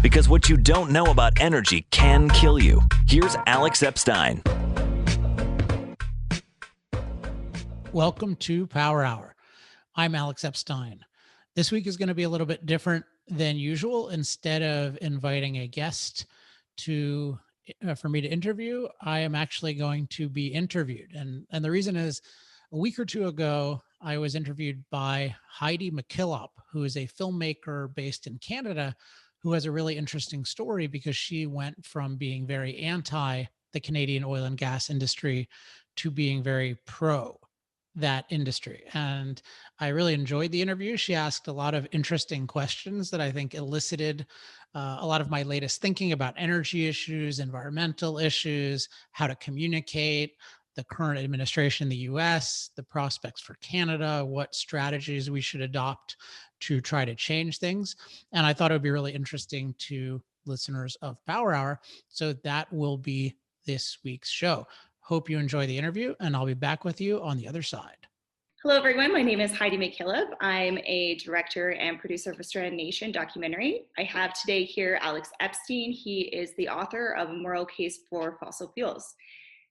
Because what you don't know about energy can kill you. Here's Alex Epstein. Welcome to Power Hour. I'm Alex Epstein. This week is going to be a little bit different than usual. Instead of inviting a guest for me to interview, I am actually going to be interviewed. And the reason is, a week or two ago, I was interviewed by Heidi McKillop, who is a filmmaker based in Canada, who has a really interesting story because she went from being very anti the Canadian oil and gas industry to being very pro that industry. And I really enjoyed the interview. She asked a lot of interesting questions that I think elicited a lot of my latest thinking about energy issues, environmental issues, how to communicate, the current administration in the US, the prospects for Canada, what strategies we should adopt to try to change things. And I thought it would be really interesting to listeners of Power Hour. So that will be this week's show. Hope you enjoy the interview, and I'll be back with you on the other side. Hello, everyone. My name is Heidi McKillop. I'm a director and producer of a Stranded Nation documentary. I have today here Alex Epstein. He is the author of A Moral Case for Fossil Fuels.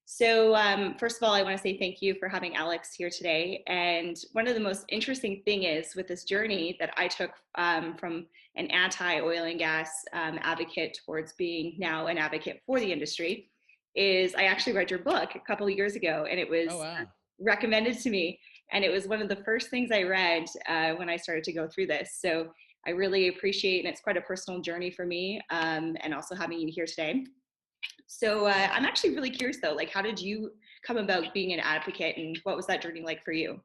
So first of all, I want to say thank you for having Alex here today. And one of the most interesting thing is with this journey that I took from an anti-oil and gas advocate towards being now an advocate for the industry is I actually read your book a couple of years ago, and it was recommended to me. And it was one of the first things I read when I started to go through this. So I really appreciate, and it's quite a personal journey for me, and also having you here today. So I'm actually really curious though, like how did you come about being an advocate, and what was that journey like for you?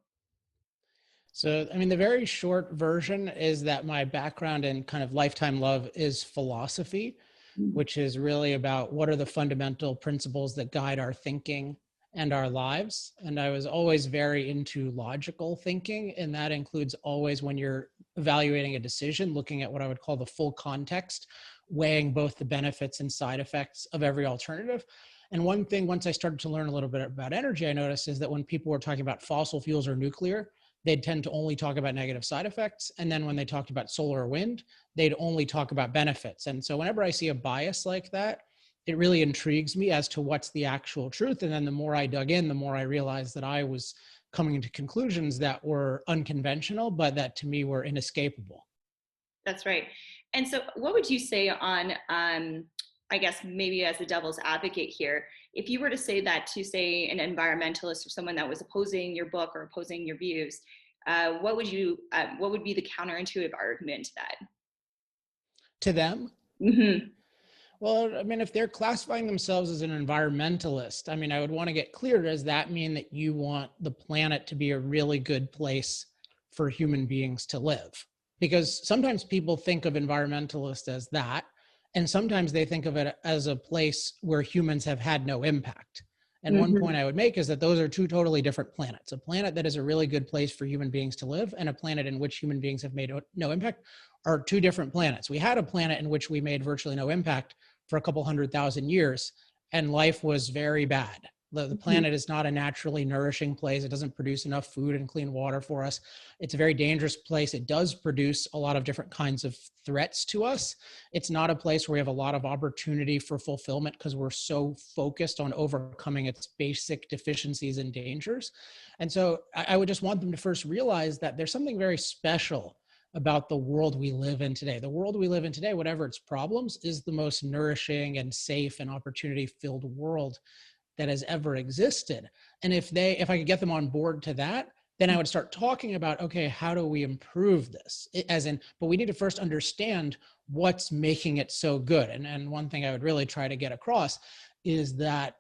So, I mean, the very short version is that my background and kind of lifetime love is philosophy, which is really about what are the fundamental principles that guide our thinking and our lives. And I was always very into logical thinking, and that includes always when you're evaluating a decision, looking at what I would call the full context, weighing both the benefits and side effects of every alternative. And one thing, once I started to learn a little bit about energy, I noticed is that when people were talking about fossil fuels or nuclear, they'd tend to only talk about negative side effects. And then when they talked about solar or wind, they'd only talk about benefits. And so whenever I see a bias like that, it really intrigues me as to what's the actual truth. And then the more I dug in, the more I realized that I was coming to conclusions that were unconventional, but that to me were inescapable. That's right. And so what would you say on, I guess maybe as the devil's advocate here, if you were to say that to say an environmentalist or someone that was opposing your book or opposing your views, what would be the counterintuitive argument to that? To them? Mm-hmm. Well, I mean, if they're classifying themselves as an environmentalist, I mean, I would want to get clear. Does that mean that you want the planet to be a really good place for human beings to live? Because sometimes people think of environmentalists as that, and sometimes they think of it as a place where humans have had no impact. And one point I would make is that those are two totally different planets. A planet that is a really good place for human beings to live and a planet in which human beings have made no impact are two different planets. We had a planet in which we made virtually no impact for a couple 100,000 years, and life was very bad. The planet is not a naturally nourishing place. It doesn't produce enough food and clean water for us. It's a very dangerous place. It does produce a lot of different kinds of threats to us. It's not a place where we have a lot of opportunity for fulfillment because we're so focused on overcoming its basic deficiencies and dangers. And so I would just want them to first realize that there's something very special about the world we live in today. The world we live in today, whatever its problems, is the most nourishing and safe and opportunity-filled world that has ever existed. And if I could get them on board to that, then I would start talking about, okay, how do we improve this? But we need to first understand what's making it so good. And one thing I would really try to get across is that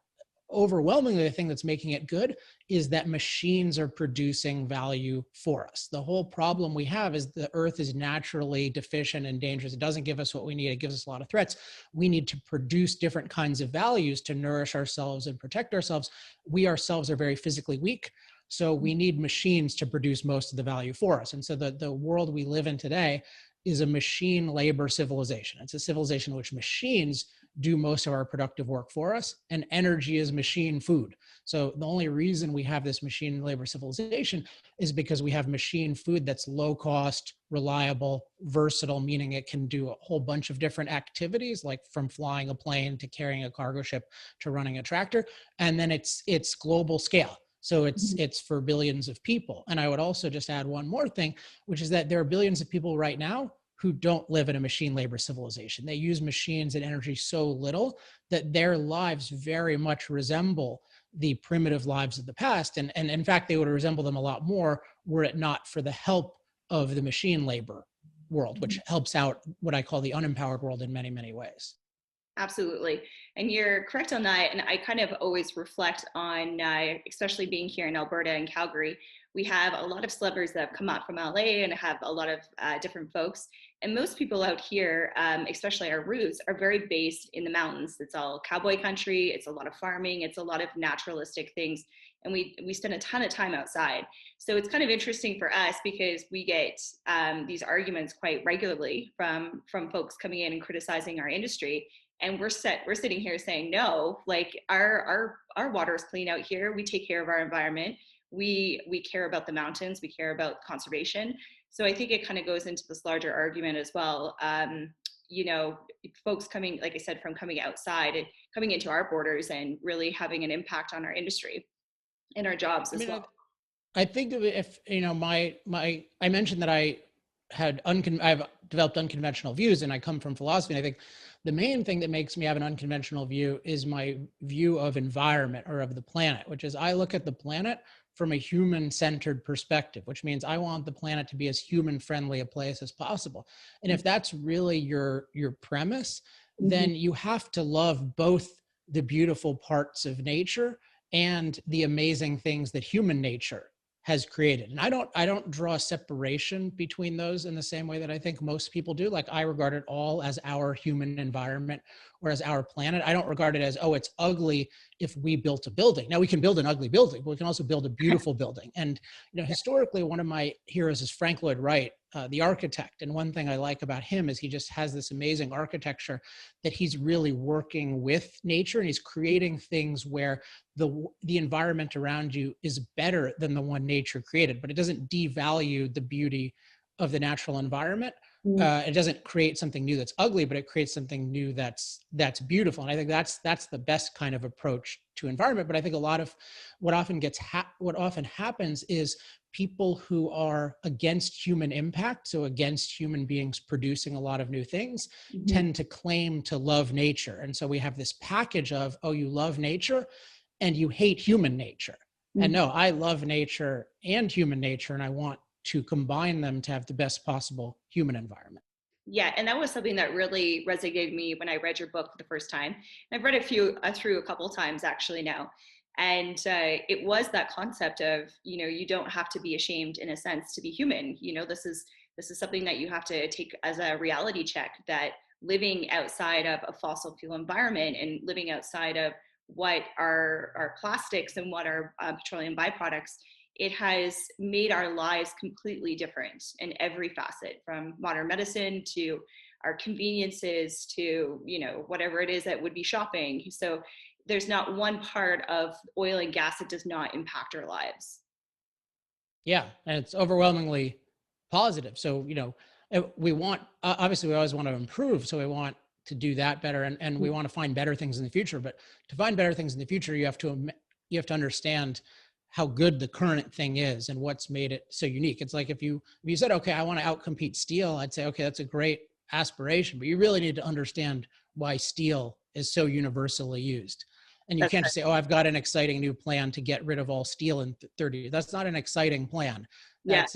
overwhelmingly the thing that's making it good is that machines are producing value for us. The whole problem we have is the earth is naturally deficient and dangerous. It doesn't give us what we need. It gives us a lot of threats. We need to produce different kinds of values to nourish ourselves and protect ourselves. We ourselves are very physically weak, so we need machines to produce most of the value for us. And so the world we live in today is a machine labor civilization. It's a civilization in which machines do most of our productive work for us, and energy is machine food. So the only reason we have this machine labor civilization is because we have machine food that's low cost, reliable, versatile, meaning it can do a whole bunch of different activities, like from flying a plane to carrying a cargo ship to running a tractor. And then it's global scale. So it's for billions of people. And I would also just add one more thing, which is that there are billions of people right now who don't live in a machine labor civilization. They use machines and energy so little that their lives very much resemble the primitive lives of the past. And in fact, they would resemble them a lot more were it not for the help of the machine labor world, which helps out what I call the unempowered world in many, many ways. Absolutely. And you're correct on that. And I kind of always reflect on, especially being here in Alberta and Calgary, we have a lot of celebrities that have come out from LA and have a lot of different folks. And most people out here, especially our roots, are very based in the mountains. It's all cowboy country. It's a lot of farming. It's a lot of naturalistic things. And we spend a ton of time outside. So it's kind of interesting for us because we get these arguments quite regularly from folks coming in and criticizing our industry. And we're sitting here saying, no, like our water is clean out here. We take care of our environment. We care about the mountains. We care about conservation. So I think it kind of goes into this larger argument as well. You know, folks coming, like I said, from coming outside and coming into our borders and really having an impact on our industry and our jobs as well. I think of it if, you know, I mentioned that I've developed unconventional views and I come from philosophy. And I think the main thing that makes me have an unconventional view is my view of environment or of the planet, which is I look at the planet from a human-centered perspective, which means I want the planet to be as human-friendly a place as possible. And if that's really your premise, then you have to love both the beautiful parts of nature and the amazing things that human nature has created. And I don't draw a separation between those in the same way that I think most people do. Like I regard it all as our human environment or as our planet. I don't regard it as, oh, it's ugly if we built a building. Now we can build an ugly building, but we can also build a beautiful building. And, you know, historically, one of my heroes is Frank Lloyd Wright, the architect. And one thing I like about him is he just has this amazing architecture that he's really working with nature and he's creating things where the environment around you is better than the one nature created, but it doesn't devalue the beauty of the natural environment. It doesn't create something new that's ugly, but it creates something new that's beautiful. And I think that's the best kind of approach to environment. But I think a lot of what often happens is people who are against human impact, so against human beings producing a lot of new things, tend to claim to love nature. And so we have this package of, oh, you love nature and you hate human nature. And no, I love nature and human nature, and I want to combine them to have the best possible human environment. Yeah, and that was something that really resonated with me when I read your book for the first time. And I've read it through a couple of times actually now. And it was that concept of, you know, you don't have to be ashamed in a sense to be human. You know, this is something that you have to take as a reality check, that living outside of a fossil fuel environment and living outside of what are plastics and what are petroleum byproducts, it has made our lives completely different in every facet, from modern medicine to our conveniences to, you know, whatever it is that would be shopping. So there's not one part of oil and gas that does not impact our lives. Yeah, and it's overwhelmingly positive. So, you know, we want, obviously we always want to improve. So we want to do that better, and we want to find better things in the future. But to find better things in the future, you have to understand how good the current thing is and what's made it so unique. It's like if you said, okay, I want to outcompete steel, I'd say, okay, that's a great aspiration, but you really need to understand why steel is so universally used. And you can't just say, oh, I've got an exciting new plan to get rid of all steel in 30 years. That's not an exciting plan. That's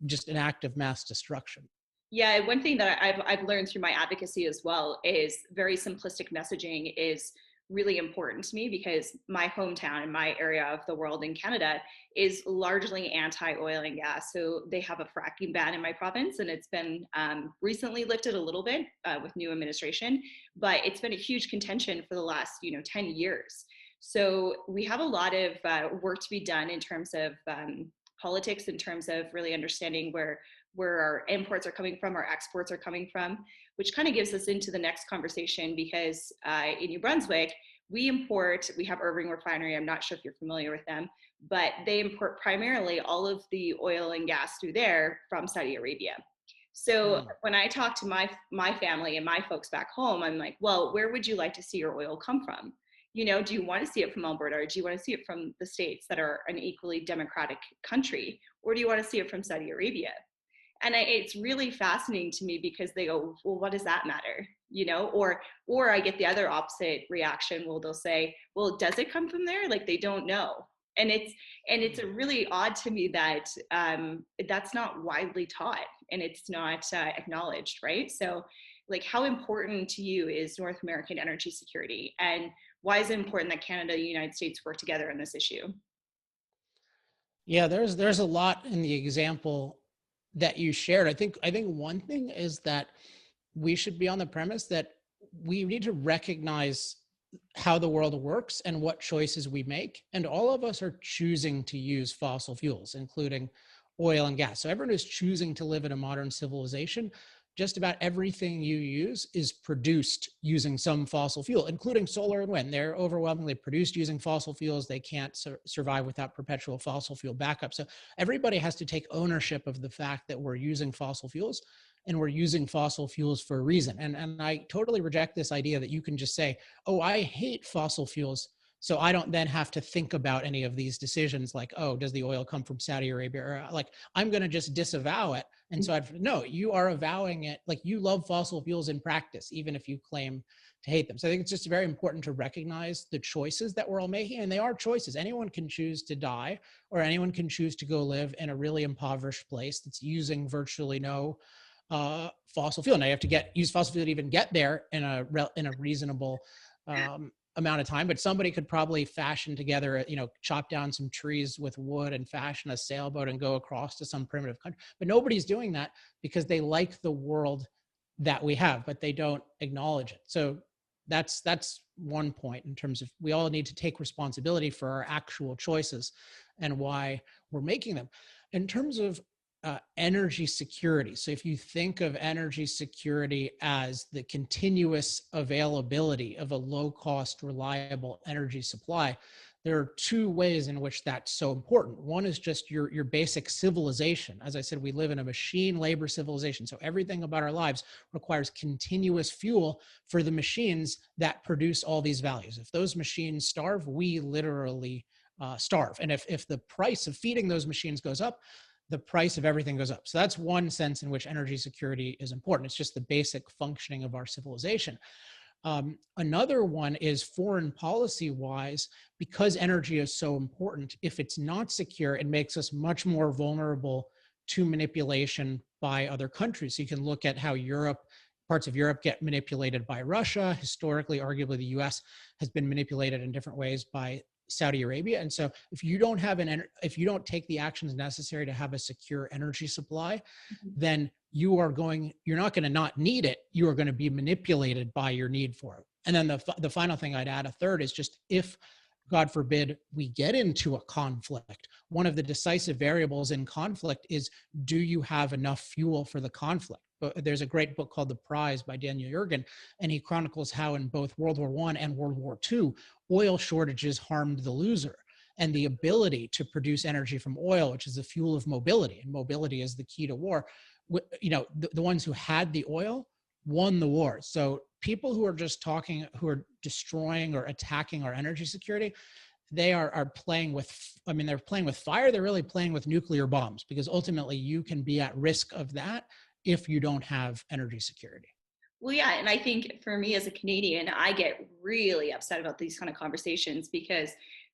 just an act of mass destruction. Yeah, one thing that I've learned through my advocacy as well is very simplistic messaging is really important to me, because my hometown and my area of the world in Canada is largely anti-oil and gas. So they have a fracking ban in my province, and it's been recently lifted a little bit with new administration, but it's been a huge contention for the last 10 years. So we have a lot of work to be done in terms of politics, in terms of really understanding where where our imports are coming from, our exports are coming from, which kind of gives us into the next conversation because in New Brunswick, we have Irving Refinery. I'm not sure if you're familiar with them, but they import primarily all of the oil and gas through there from Saudi Arabia. So when I talk to my family and my folks back home, I'm like, well, where would you like to see your oil come from? You know, do you want to see it from Alberta, or do you want to see it from the States that are an equally democratic country, or do you want to see it from Saudi Arabia? And it's really fascinating to me because they go, well, what does that matter? You know, or I get the other opposite reaction. Well, they'll say, well, does it come from there? Like they don't know. And it's a really odd to me that that's not widely taught and it's not acknowledged, right? So like how important to you is North American energy security, and why is it important that Canada and the United States work together on this issue? Yeah, there's a lot in the example that you shared. I think one thing is that we should be on the premise that we need to recognize how the world works and what choices we make. And all of us are choosing to use fossil fuels, including oil and gas. So everyone is choosing to live in a modern civilization. Just about everything you use is produced using some fossil fuel, including solar and wind. They're overwhelmingly produced using fossil fuels. They can't survive without perpetual fossil fuel backup. So everybody has to take ownership of the fact that we're using fossil fuels, and we're using fossil fuels for a reason. And I totally reject this idea that you can just say, oh, I hate fossil fuels, so I don't then have to think about any of these decisions like, oh, does the oil come from Saudi Arabia? Or like, I'm going to just disavow it. And so no, you are avowing it. Like you love fossil fuels in practice, even if you claim to hate them. So I think it's just very important to recognize the choices that we're all making. And they are choices. Anyone can choose to die, or anyone can choose to go live in a really impoverished place that's using virtually no fossil fuel. Now you have to use fossil fuel to even get there in a reasonable amount of time, but somebody could probably fashion together, chop down some trees with wood and fashion a sailboat and go across to some primitive country. But nobody's doing that because they like the world that we have, but they don't acknowledge it. So that's one point in terms of we all need to take responsibility for our actual choices and why we're making them. In terms of energy security. So if you think of energy security as the continuous availability of a low-cost, reliable energy supply, there are two ways in which that's so important. One is just your basic civilization. As I said, we live in a machine labor civilization. So everything about our lives requires continuous fuel for the machines that produce all these values. If those machines starve, we literally starve. And if the price of feeding those machines goes up, the price of everything goes up. So that's one sense in which energy security is important. It's just the basic functioning of our civilization. Another one is foreign policy wise, because energy is so important. If it's not secure, it makes us much more vulnerable to manipulation by other countries. So you can look at how parts of Europe get manipulated by Russia. Historically, arguably, the US has been manipulated in different ways by Saudi Arabia. And so if you don't take the actions necessary to have a secure energy supply, then you're not going to not need it. You are going to be manipulated by your need for it. And then the final thing I'd add, a third, is just if, God forbid, we get into a conflict, one of the decisive variables in conflict is, do you have enough fuel for the conflict? But there's a great book called The Prize by Daniel Yergin, and he chronicles how in both World War I and World War II, oil shortages harmed the loser. And the ability to produce energy from oil, which is the fuel of mobility, and mobility is the key to war, the ones who had the oil won the war. So people who are who are destroying or attacking our energy security, they are playing with, they're playing with fire. They're really playing with nuclear bombs, because ultimately you can be at risk of that if you don't have energy security. Well, yeah. And I think for me as a Canadian, I get really upset about these kind of conversations because,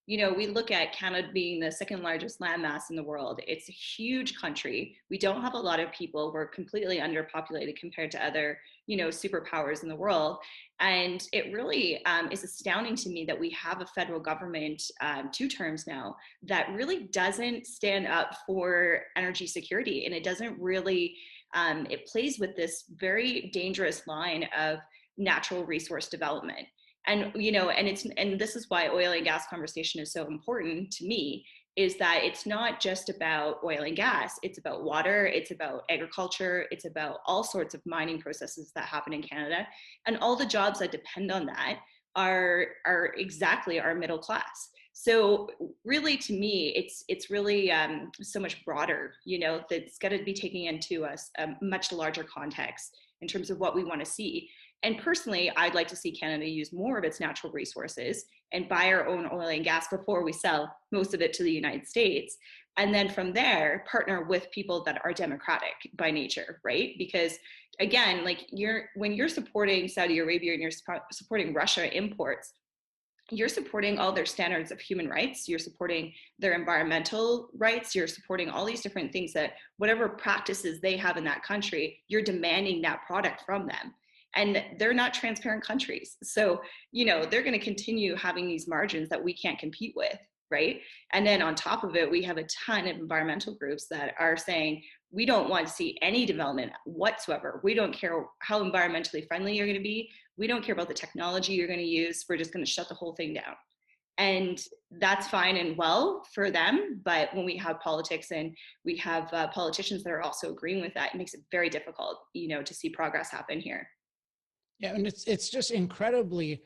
we look at Canada being the second largest landmass in the world. It's a huge country. We don't have a lot of people. We're completely underpopulated compared to other, superpowers in the world. And it really is astounding to me that we have a federal government, 2 terms now, that really doesn't stand up for energy security. And it doesn't really, it plays with this very dangerous line of natural resource development. And, and this is why oil and gas conversation is so important to me, is that it's not just about oil and gas. It's about water, it's about agriculture, it's about all sorts of mining processes that happen in Canada. And all the jobs that depend on that are exactly our middle class. So really, to me, it's really so much broader, that's got to be taken into a much larger context in terms of what we want to see. And personally, I'd like to see Canada use more of its natural resources and buy our own oil and gas before we sell most of it to the United States. And then from there, partner with people that are democratic by nature, right? Because again, like when you're supporting Saudi Arabia and you're supporting Russia imports, you're supporting all their standards of human rights, you're supporting their environmental rights, you're supporting all these different things that whatever practices they have in that country, you're demanding that product from them. And they're not transparent countries. So, they're going to continue having these margins that we can't compete with, right? And then on top of it, we have a ton of environmental groups that are saying, we don't want to see any development whatsoever. We don't care how environmentally friendly you're going to be. We don't care about the technology you're going to use. We're just going to shut the whole thing down. And that's fine and well for them. But when we have politics and we have politicians that are also agreeing with that, it makes it very difficult, to see progress happen here. Yeah, and it's just incredibly,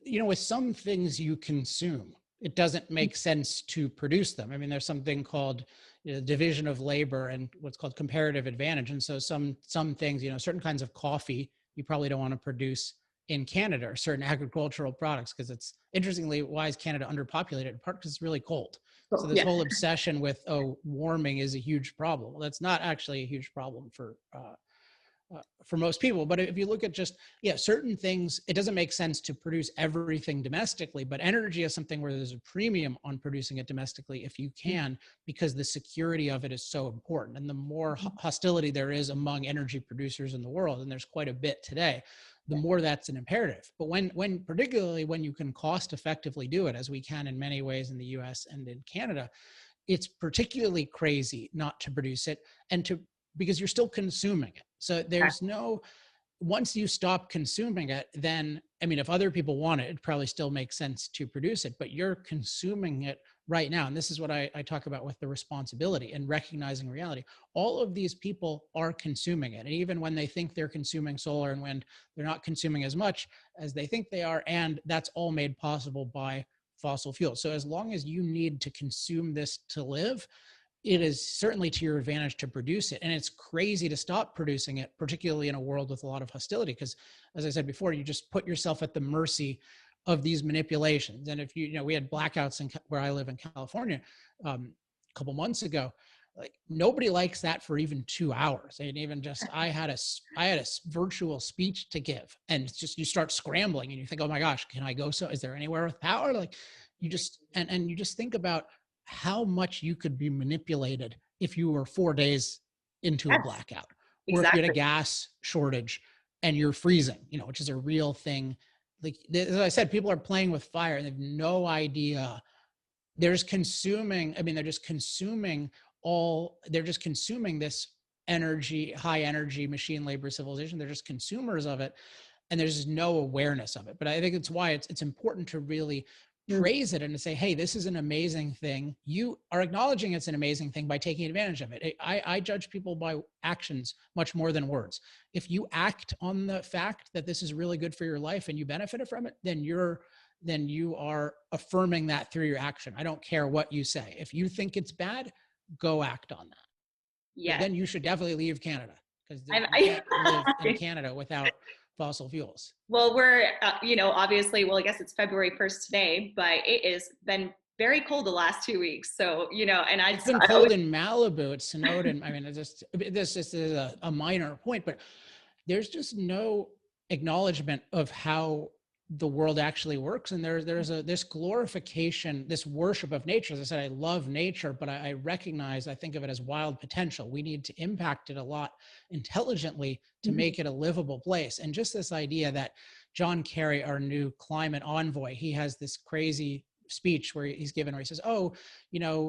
with some things you consume, it doesn't make sense to produce them. I mean, there's something called division of labor and what's called comparative advantage. And so some things, certain kinds of coffee, you probably don't want to produce in Canada, or certain agricultural products, because it's interestingly, why is Canada underpopulated? In part because it's really cold. So this whole obsession with, warming is a huge problem. Well, that's not actually a huge problem for most people. But if you look at just, certain things, it doesn't make sense to produce everything domestically, but energy is something where there's a premium on producing it domestically if you can, because the security of it is so important. And the more hostility there is among energy producers in the world, and there's quite a bit today, the more that's an imperative. But particularly when you can cost effectively do it, as we can in many ways in the US and in Canada, it's particularly crazy not to produce it because you're still consuming it. So there's once you stop consuming it, then, if other people want it, it probably still makes sense to produce it, but you're consuming it right now. And this is what I talk about with the responsibility and recognizing reality. All of these people are consuming it. And even when they think they're consuming solar and wind, they're not consuming as much as they think they are. And that's all made possible by fossil fuels. So as long as you need to consume this to live, it is certainly to your advantage to produce it. And it's crazy to stop producing it, particularly in a world with a lot of hostility, because as I said before, you just put yourself at the mercy of these manipulations. And if we had blackouts where I live in California a couple months ago, like nobody likes that for even 2 hours. And even just, I had a virtual speech to give, and it's just, you start scrambling and you think, oh my gosh, can I go? So is there anywhere with power? Like you just, and you just think about how much you could be manipulated if you were 4 days into a blackout, or if you had a gas shortage and you're freezing, which is a real thing. Like, as I said, people are playing with fire and they have no idea. They're just consuming this energy, high energy machine labor civilization. They're just consumers of it. And there's just no awareness of it. But I think it's why it's important to really praise it and to say, hey, this is an amazing thing. You are acknowledging it's an amazing thing by taking advantage of it. I judge people by actions much more than words. If you act on the fact that this is really good for your life and you benefited from it, then you are affirming that through your action. I don't care what you say. If you think it's bad, go act on that. Yeah. Then you should definitely leave Canada, because you can't live in Canada without fossil fuels. Well, we're, obviously, I guess it's February 1st today, but it has been very cold the last 2 weeks. So, and it's been cold in Malibu. It snowed. And this is a minor point, but there's just no acknowledgement of how the world actually works. And there's this glorification, this worship of nature. As I said, I love nature, but I think of it as wild potential. We need to impact it a lot intelligently to make it a livable place. And just this idea that John Kerry, our new climate envoy, he has this crazy speech where he says,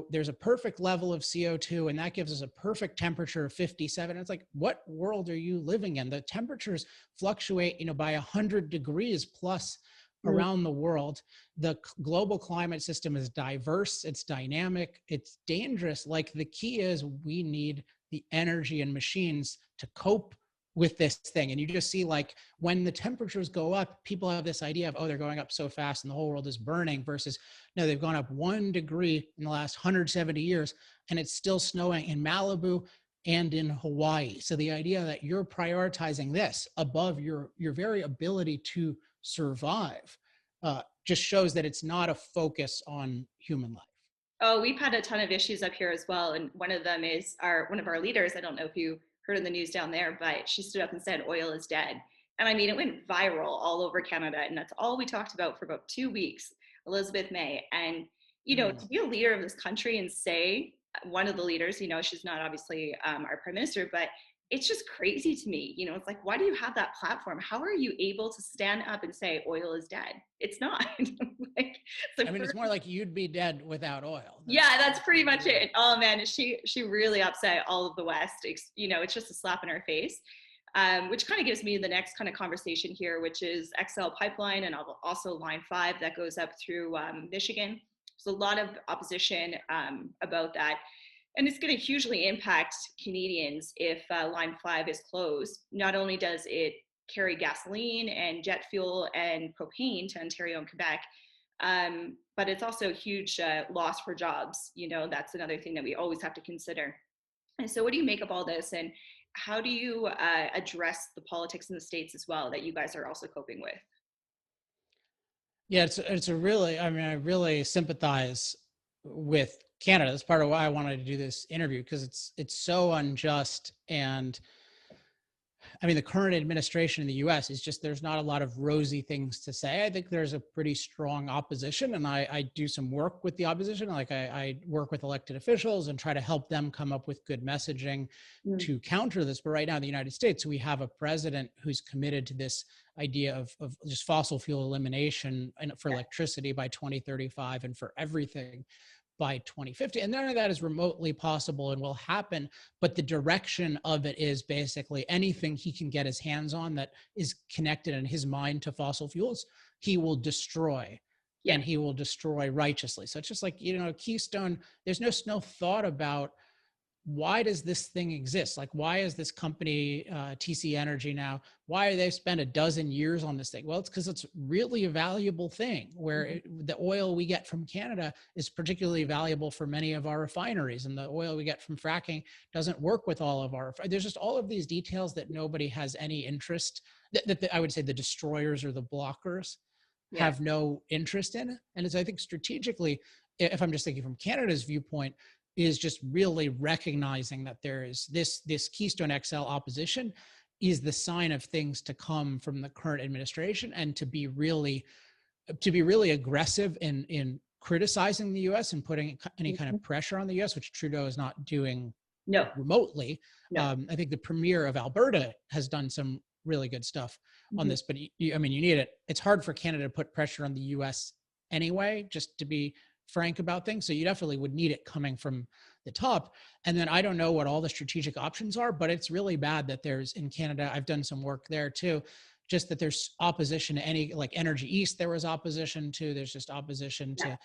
there's a perfect level of CO2 and that gives us a perfect temperature of 57. And it's like, what world are you living in? The temperatures fluctuate, by 100 degrees plus around the world. The global climate system is diverse, it's dynamic, it's dangerous. Like, the key is we need the energy and machines to cope with this thing. And you just see, like, when the temperatures go up, people have this idea of, oh, they're going up so fast and the whole world is burning, versus no, they've gone up 1 degree in the last 170 years and it's still snowing in Malibu and in Hawaii. So the idea that you're prioritizing this above your very ability to survive just shows that it's not a focus on human life. Oh, we've had a ton of issues up here as well. And one of them is one of our leaders. I don't know if you heard in the news down there, but she stood up and said, oil is dead. And I mean, it went viral all over Canada. And that's all we talked about for about 2 weeks, Elizabeth May. And, you know, to be a leader of this country and say, one of the leaders, you know, she's not obviously our prime minister, but it's just crazy to me. You know, it's like, why do you have that platform? How are you able to stand up and say oil is dead? It's not. Like, so I mean, it's more like you'd be dead without oil. That's pretty much it. Oh man, she really upset all of the West. You know, it's just a slap in her face. Which kind of gives me the next kind of conversation here, which is XL pipeline and also Line 5 that goes up through Michigan. There's a lot of opposition about that. And it's going to hugely impact Canadians if Line 5 is closed. Not only does it carry gasoline and jet fuel and propane to Ontario and Quebec, but it's also a huge loss for jobs. You know, that's another thing that we always have to consider. And so what do you make of all this? And how do you address the politics in the States as well that you guys are also coping with? Yeah, it's a really, I mean, I really sympathize with Canada. That's part of why I wanted to do this interview, because it's so unjust. And I mean, the current administration in the US is just, there's not a lot of rosy things to say. I think there's a pretty strong opposition, and I do some work with the opposition. Like, I work with elected officials and try to help them come up with good messaging to counter this. But right now in the United States, we have a president who's committed to this idea of just fossil fuel elimination for electricity by 2035 and for everything by 2050. And none of that is remotely possible and will happen. But the direction of it is basically anything he can get his hands on that is connected in his mind to fossil fuels, he will destroy. And he will destroy righteously. So it's just like, you know, Keystone, there's no thought about, why does this thing exist? Like, why is this company, TC Energy now, why do they spend a dozen years on this thing? Well, it's because it's really a valuable thing, where the oil we get from Canada is particularly valuable for many of our refineries. And the oil we get from fracking doesn't work with all of our, there's just all of these details that nobody has any interest, that I would say the destroyers or the blockers have no interest in. And it's, I think strategically, if I'm just thinking from Canada's viewpoint, is just really recognizing that there is this Keystone XL opposition is the sign of things to come from the current administration, and to be really aggressive in criticizing the US and putting any kind of pressure on the US, which Trudeau is not doing remotely. I think the Premier of Alberta has done some really good stuff on this, but I mean, you need it. It's hard for Canada to put pressure on the US anyway, just to be frank about things. So you definitely would need it coming from the top. And then I don't know what all the strategic options are, but it's really bad that there's, in Canada, I've done some work there too, just that there's opposition to any, like Energy East, there was opposition to, there's just opposition to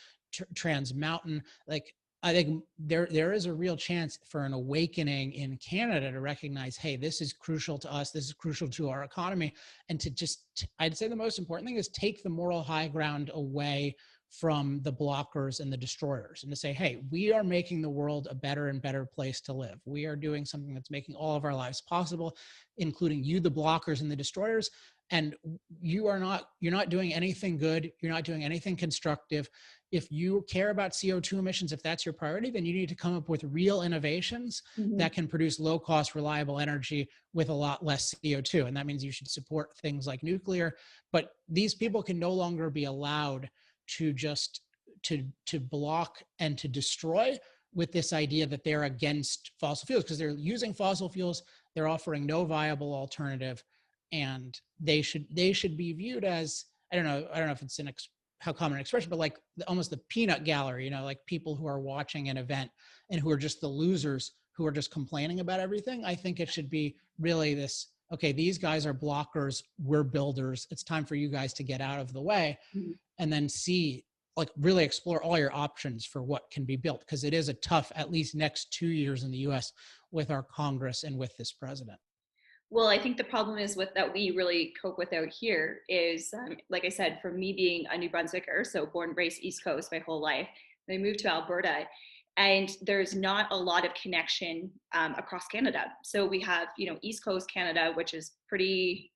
Trans Mountain. Like, I think there is a real chance for an awakening in Canada to recognize, hey, this is crucial to us, this is crucial to our economy. And to just, I'd say the most important thing is take the moral high ground away from the blockers and the destroyers, and to say, hey, we are making the world a better and better place to live. We are doing something that's making all of our lives possible, including you, the blockers and the destroyers. And you're not doing anything good. You're not doing anything constructive. If you care about CO2 emissions, if that's your priority, then you need to come up with real innovations that can produce low cost, reliable energy with a lot less CO2. And that means you should support things like nuclear, but these people can no longer be allowed to just to block and to destroy with this idea that they're against fossil fuels, because they're using fossil fuels, they're offering no viable alternative, and they should be viewed as, I don't know if it's how common an expression, but like almost the peanut gallery, you know, like people who are watching an event and who are just the losers who are just complaining about everything. I think it should be really this okay, these guys are blockers, we're builders. It's time for you guys to get out of the way. Mhm. And then see, like really explore all your options for what can be built. Because it is a tough, at least next 2 years in the US with our Congress and with this president. Well, I think the problem is with that we really cope with out here is, like I said, for me being a New Brunswicker, so born and raised East Coast my whole life, I moved to Alberta, and there's not a lot of connection across Canada. So we have, East Coast Canada, which is pretty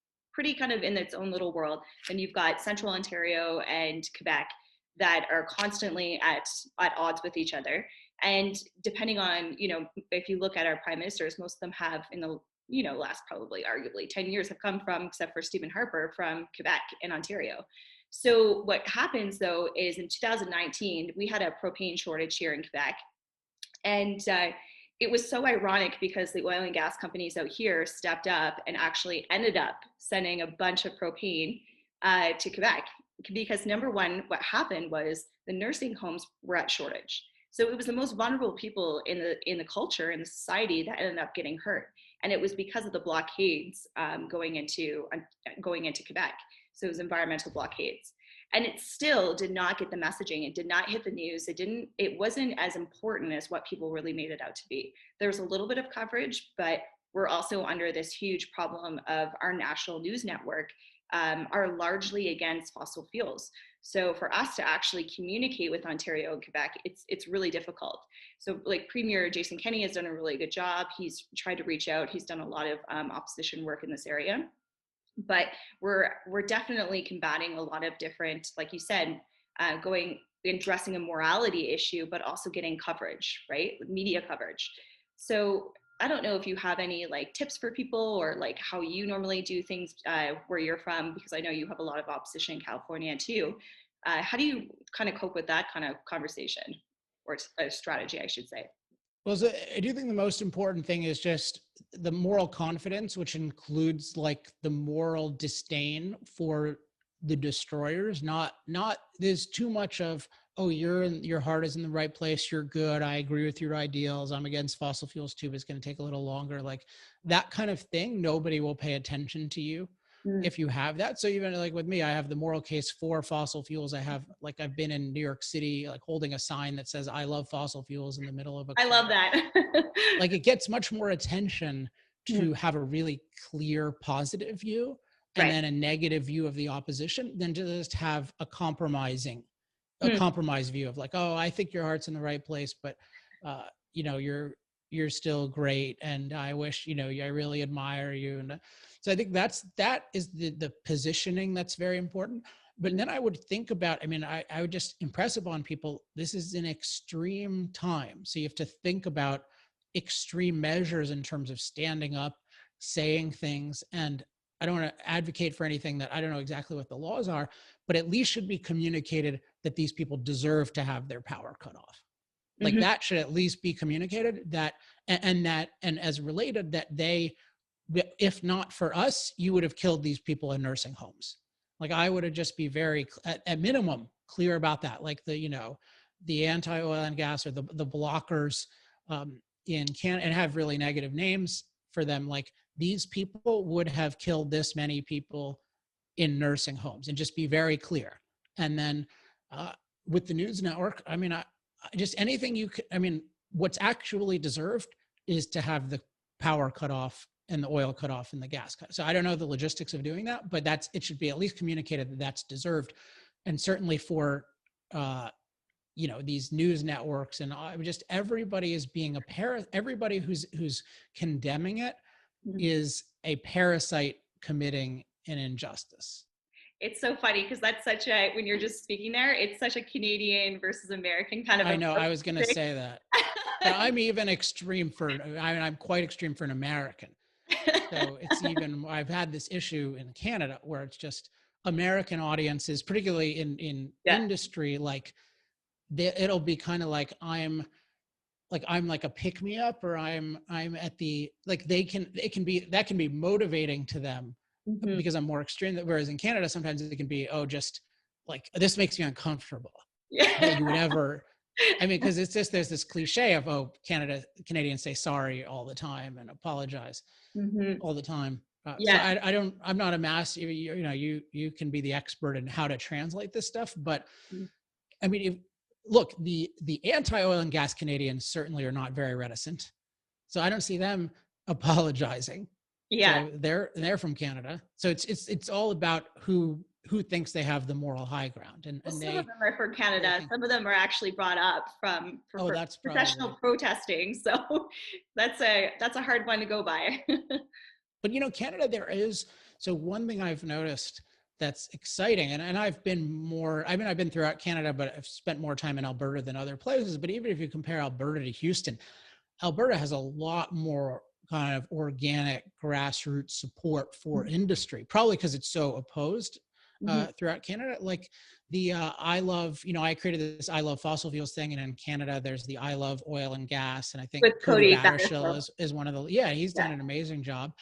kind of in its own little world. Then you've got Central Ontario and Quebec that are constantly at odds with each other. And depending on, if you look at our prime ministers, most of them have in the last probably arguably 10 years have come from, except for Stephen Harper, from Quebec and Ontario. So what happens though is in 2019, we had a propane shortage here in Quebec. And it was so ironic because the oil and gas companies out here stepped up and actually ended up sending a bunch of propane to Quebec. Because number one, what happened was the nursing homes were at shortage. So it was the most vulnerable people in the culture, in the society, that ended up getting hurt. And it was because of the blockades going into Quebec. So it was environmental blockades. And it still did not get the messaging. It did not hit the news. It wasn't as important as what people really made it out to be. There was a little bit of coverage, but we're also under this huge problem of our national news network are largely against fossil fuels. So for us to actually communicate with Ontario and Quebec, it's really difficult. So like Premier Jason Kenney has done a really good job. He's tried to reach out. He's done a lot of opposition work in this area. But we're definitely combating a lot of different, like you said, going and addressing a morality issue, but also getting coverage, right? Media coverage. So I don't know if you have any like tips for people or like how you normally do things where you're from, because I know you have a lot of opposition in California too. How do you kind of cope with that kind of conversation or strategy, I should say? Well, so I do think the most important thing is just the moral confidence, which includes like the moral disdain for the destroyers. Not there's too much of, oh, your heart is in the right place, you're good, I agree with your ideals, I'm against fossil fuels too, but it's going to take a little longer. Like that kind of thing, nobody will pay attention to you if you have that. So even like with me, I have the moral case for fossil fuels. I've been in New York City, like holding a sign that says, I love fossil fuels in the middle of a I love that. like it gets much more attention to have a really clear positive view and Right. then a negative view of the opposition than to just have a compromised view of like, oh, I think your heart's in the right place, but you're still great, and I wish, I really admire you. And so I think that is the positioning that's very important. But then I would think about, I would just impress upon people, this is an extreme time. So you have to think about extreme measures in terms of standing up, saying things. And I don't want to advocate for anything that I don't know exactly what the laws are, but at least should be communicated that these people deserve to have their power cut off. Like that should at least be communicated, and as related, that if not for us, you would have killed these people in nursing homes. Like I would have just be very, at minimum, clear about that. Like the anti-oil and gas or the blockers in Canada, and have really negative names for them. Like these people would have killed this many people in nursing homes, and just be very clear. And then with the news network, just anything you could, what's actually deserved is to have the power cut off and the oil cut off and the gas cut. So I don't know the logistics of doing that, but it should be at least communicated that that's deserved. And certainly for, these news networks and just everybody is being everybody who's condemning it is a parasite committing an injustice. It's so funny because that's when you're just speaking there, it's such a Canadian versus American kind of. I know, I was going to say that. But I'm even I'm quite extreme for an American. So it's even, I've had this issue in Canada where it's just American audiences, particularly in industry, like it'll be kind of like I'm like a pick me up, or I'm at the, like that can be motivating to them because I'm more extreme. Whereas in Canada, sometimes it can be, oh, just like, this makes me uncomfortable. That you would ever, because it's just, there's this cliche of, oh, Canadians say sorry all the time and apologize all the time. So Yeah. I'm not a master, you can be the expert in how to translate this stuff, but I mean, look, the anti-oil and gas Canadians certainly are not very reticent. So I don't see them apologizing. Yeah. So they're from Canada. So it's all about who thinks they have the moral high ground, and Well, and some of they them are from they Canada. think, Some of them are actually brought up oh, for that's professional probably. protesting. So that's a hard one to go by. But Canada, there is, so one thing I've noticed that's exciting, and I've been throughout Canada, but I've spent more time in Alberta than other places. But even if you compare Alberta to Houston, Alberta has a lot more kind of organic grassroots support for industry, probably because it's so opposed Mhm. throughout Canada. Like the I created this I love fossil fuels thing, and in Canada there's the I love oil and gas, and I think With Cody Cody Battershill Battershill. is one of the, yeah, he's Yeah. done an amazing job,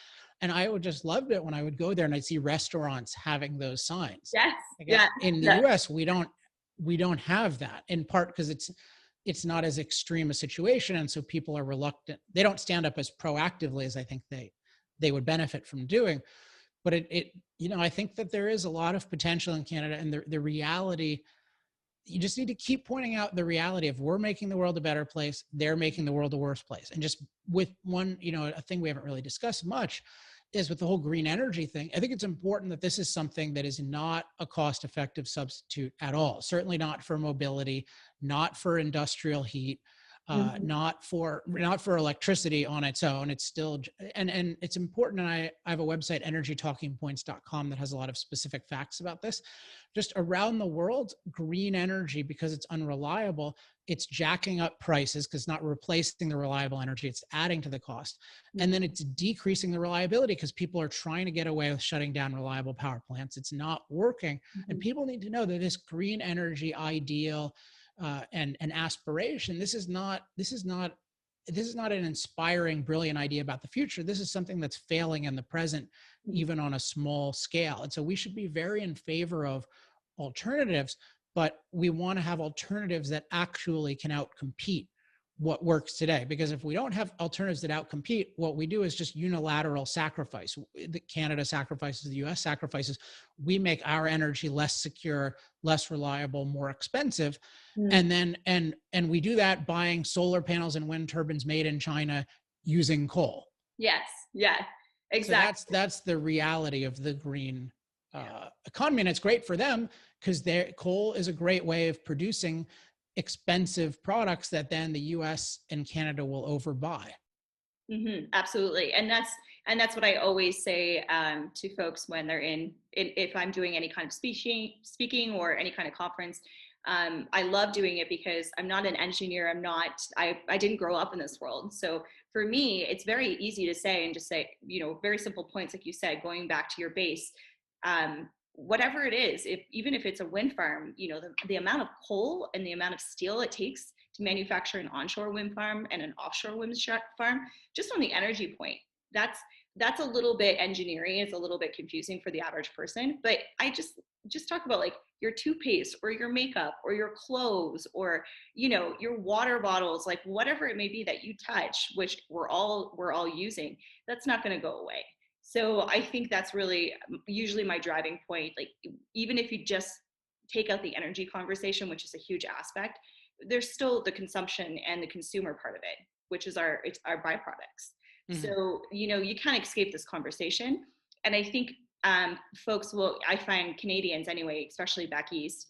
and I would just loved it when I would go there and I'd see restaurants having those signs. Yes. Like Yeah. in the Yeah. U.S. we don't have that, in part because it's not as extreme a situation, and so people are reluctant. They don't stand up as proactively as I think they would benefit from doing. But I think that there is a lot of potential in Canada, and the reality, you just need to keep pointing out the reality of, we're making the world a better place, they're making the world a worse place. And just with one, a thing we haven't really discussed much is with the whole green energy thing. I think it's important that this is something that is not a cost-effective substitute at all. Certainly not for mobility, not for industrial heat, Mhm. not for electricity on its own. It's still, and it's important. And I have a website, energytalkingpoints.com, that has a lot of specific facts about this. Just around the world, green energy, because it's unreliable, it's jacking up prices because it's not replacing the reliable energy, it's adding to the cost. And then it's decreasing the reliability because people are trying to get away with shutting down reliable power plants. It's not working. And Mhm. people need to know that this green energy ideal and aspiration, this is not an inspiring, brilliant idea about the future. This is something that's failing in the present, Mhm. even on a small scale. And so we should be very in favor of alternatives, but we want to have alternatives that actually can outcompete what works today. Because if we don't have alternatives that outcompete, what we do is just unilateral sacrifice. The Canada sacrifices, the US sacrifices. We make our energy less secure, less reliable, more expensive. Mhm. And we do that buying solar panels and wind turbines made in China using coal. Yes. Yeah. So Exactly. that's the reality of the green economy, and it's great for them because their coal is a great way of producing expensive products that then the U.S. and Canada will overbuy. Absolutely, and that's what I always say to folks when they're if I'm doing any kind of speaking or any kind of conference. I love doing it because I'm not an engineer. I didn't grow up in this world. So for me, it's very easy to say and just say, very simple points, like you said, going back to your base. Whatever it is, even if it's a wind farm, the amount of coal and the amount of steel it takes to manufacture an onshore wind farm and an offshore wind farm, just on the energy point, that's a little bit engineering. It's a little bit confusing for the average person. But I just talk about like your toothpaste or your makeup or your clothes or your water bottles, like whatever it may be that you touch, which we're all using. That's not going to go away. So I think that's really usually my driving point. Like even if you just take out the energy conversation, which is a huge aspect, there's still the consumption and the consumer part of it, which is it's our byproducts. Mhm. So you can't escape this conversation. And I think folks I find Canadians anyway, especially back east,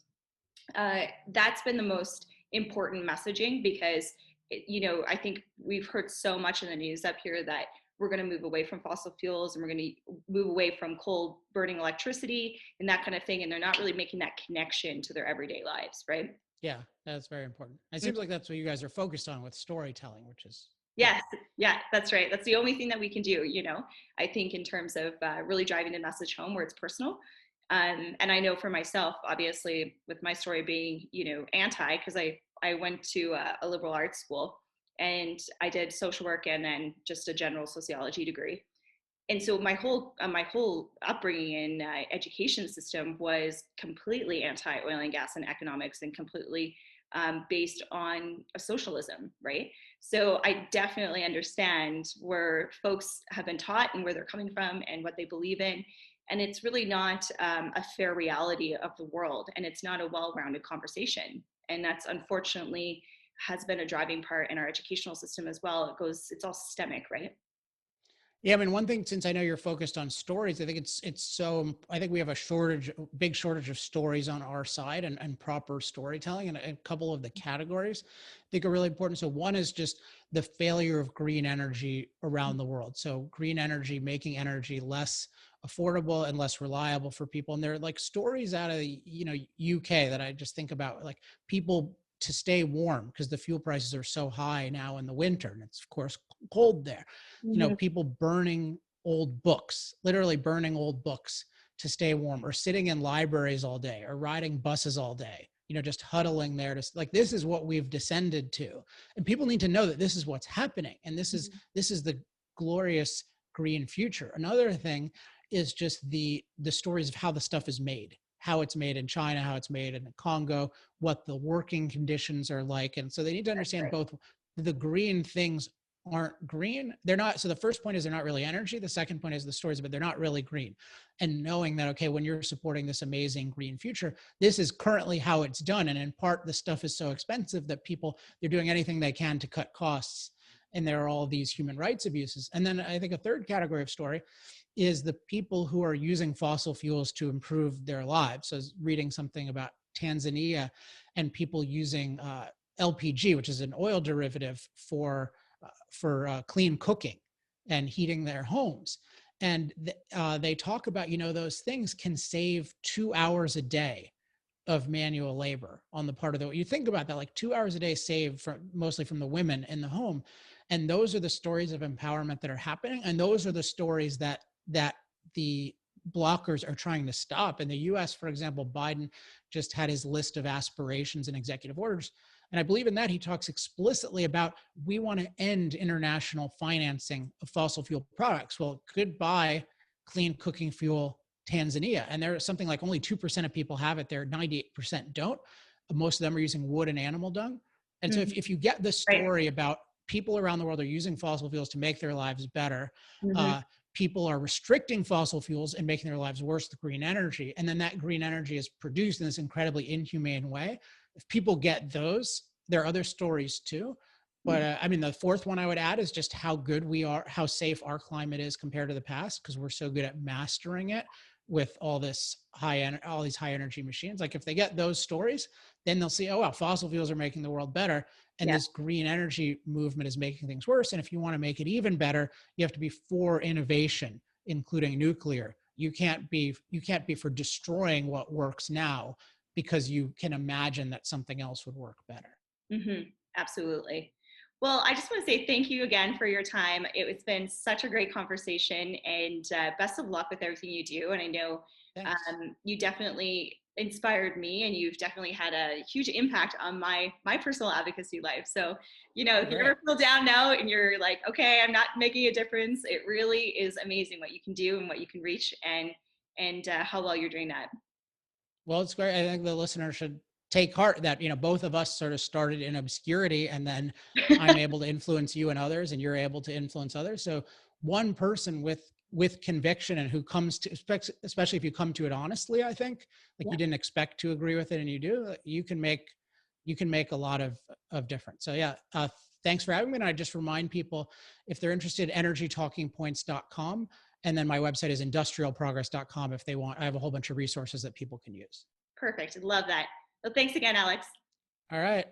that's been the most important messaging because I think we've heard so much in the news up here that we're going to move away from fossil fuels and we're going to move away from coal burning electricity and that kind of thing, and they're not really making that connection to their everyday lives, right? Yeah, that's very important. It seems like that's what you guys are focused on with storytelling, which is good. Yes, yeah, that's right. That's the only thing that we can do, I think in terms of really driving the message home where it's personal. And I know for myself, obviously, with my story being, anti, because I went to a liberal arts school and I did social work and then just a general sociology degree. And so my whole upbringing in education system was completely anti oil and gas and economics and completely based on a socialism, right? So I definitely understand where folks have been taught and where they're coming from and what they believe in. And it's really not a fair reality of the world. And it's not a well-rounded conversation. And that's unfortunately has been a driving part in our educational system as well. It's all systemic, right? Yeah, I mean, one thing, since I know you're focused on stories, I think I think we have big shortage of stories on our side, and proper storytelling, and a couple of the categories I think are really important. So one is just the failure of green energy around the world. So green energy, making energy less affordable and less reliable for people. And there are like stories out of the, UK that I just think about, like people to stay warm because the fuel prices are so high now in the winter, and it's of course cold there. Mm-hmm. People burning old books, literally burning old books to stay warm, or sitting in libraries all day, or riding buses all day, just huddling there to, like, this is what we've descended to. And people need to know that this is what's happening. And this is the glorious green future. Another thing is just the stories of how the stuff is made, how it's made in China, how it's made in the Congo, what the working conditions are like. And so they need to understand both the green things aren't green. They're not. So the first point is they're not really energy. The second point is the stories, but they're not really green. And knowing that, okay, when you're supporting this amazing green future, this is currently how it's done. And in part, the stuff is so expensive that they're doing anything they can to cut costs. And there are all these human rights abuses. And then I think a third category of story is the people who are using fossil fuels to improve their lives. So I was reading something about Tanzania and people using LPG, which is an oil derivative for clean cooking and heating their homes. And they talk about, those things can save 2 hours a day of manual labor on the part of you think about that, like 2 hours a day saved mostly from the women in the home. And those are the stories of empowerment that are happening. And those are the stories that the blockers are trying to stop. In the US, for example, Biden just had his list of aspirations and executive orders. And I believe in that he talks explicitly about, we want to end international financing of fossil fuel products. Well, goodbye clean cooking fuel Tanzania. And there's something like only 2% of people have it there. 98% don't. Most of them are using wood and animal dung. And so if you get the story about people around the world are using fossil fuels to make their lives better, people are restricting fossil fuels and making their lives worse with green energy. And then that green energy is produced in this incredibly inhumane way. If people get those, there are other stories too. But I mean, the fourth one I would add is just how good we are, how safe our climate is compared to the past, because we're so good at mastering it with all these high energy machines. Like if they get those stories, then they'll see, oh wow, fossil fuels are making the world better, and this green energy movement is making things worse. And if you want to make it even better, you have to be for innovation, including nuclear. You can't be for destroying what works now because you can imagine that something else would work better. Absolutely. Well, I just want to say thank you again for your time. It's been such a great conversation, and best of luck with everything you do. And I know you definitely inspired me, and you've definitely had a huge impact on my personal advocacy life. So, if you ever feel down now and you're like, okay, I'm not making a difference, it really is amazing what you can do and what you can reach, and how well you're doing that. Well, it's great. I think the listener should take heart that, both of us sort of started in obscurity, and then I'm able to influence you and others, and you're able to influence others. So one person with conviction, and who comes to, especially if you come to it honestly, I think, like you didn't expect to agree with it and you do, you can make a lot of difference. So yeah, thanks for having me. And I just remind people, if they're interested, energytalkingpoints.com. And then my website is industrialprogress.com if they want. I have a whole bunch of resources that people can use. Perfect. Love that. Well, thanks again, Alex. All right.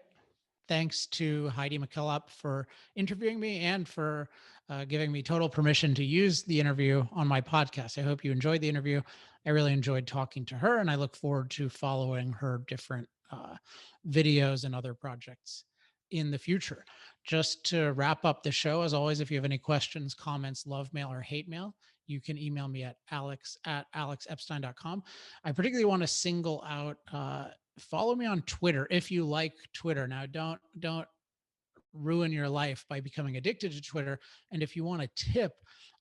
Thanks to Heidi McKillop for interviewing me, and for giving me total permission to use the interview on my podcast. I hope you enjoyed the interview. I really enjoyed talking to her, and I look forward to following her different videos and other projects in the future. Just to wrap up the show, as always, if you have any questions, comments, love mail, or hate mail, you can email me at alex@alexepstein.com. I particularly want to single out, follow me on Twitter if you like Twitter. Now, don't ruin your life by becoming addicted to Twitter. And if you want a tip,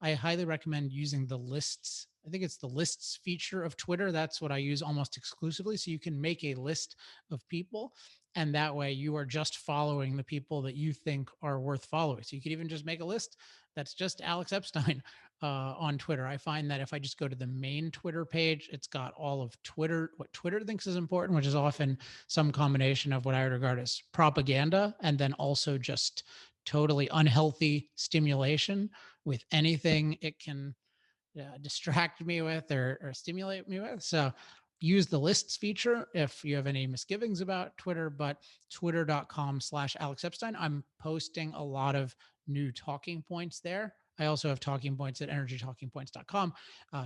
I highly recommend using the lists. I think it's the lists feature of Twitter. That's what I use almost exclusively. So you can make a list of people And that way you are just following the people that you think are worth following. So you could even just make a list that's just Alex Epstein on Twitter. I find that if I just go to the main Twitter page, it's got all of Twitter, what Twitter thinks is important, which is often some combination of what I would regard as propaganda and then also just totally unhealthy stimulation with anything it can distract me with or stimulate me with. So use the lists feature if you have any misgivings about Twitter, but twitter.com/Alex Epstein. I'm posting a lot of new talking points there. I also have talking points at energytalkingpoints.com.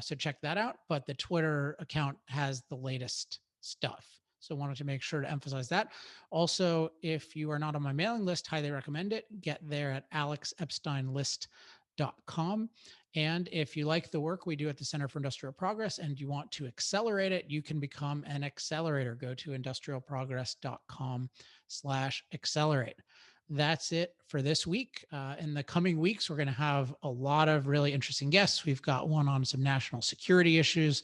So check that out. But the Twitter account has the latest stuff. So wanted to make sure to emphasize that. Also, if you are not on my mailing list, highly recommend it. Get there at alexepsteinlist.com. And if you like the work we do at the Center for Industrial Progress and you want to accelerate it, you can become an accelerator. Go to industrialprogress.com/accelerate. That's it for this week. In the coming weeks, we're going to have a lot of really interesting guests. We've got one on some national security issues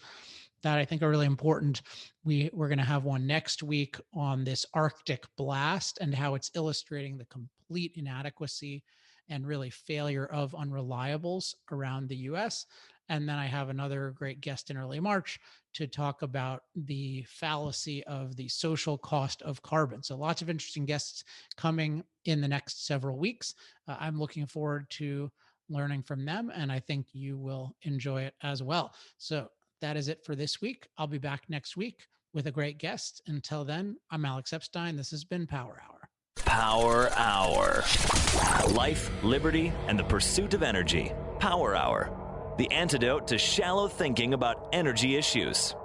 that I think are really important. We're going to have one next week on this Arctic blast and how it's illustrating the complete inadequacy and really failure of unreliables around the US. And then I have another great guest in early March to talk about the fallacy of the social cost of carbon. So lots of interesting guests coming in the next several weeks. I'm looking forward to learning from them, and I think you will enjoy it as well. So that is it for this week. I'll be back next week with a great guest. Until then, I'm Alex Epstein. This has been Power Hour. Power Hour. Life, liberty, and the pursuit of energy. Power Hour. The antidote to shallow thinking about energy issues.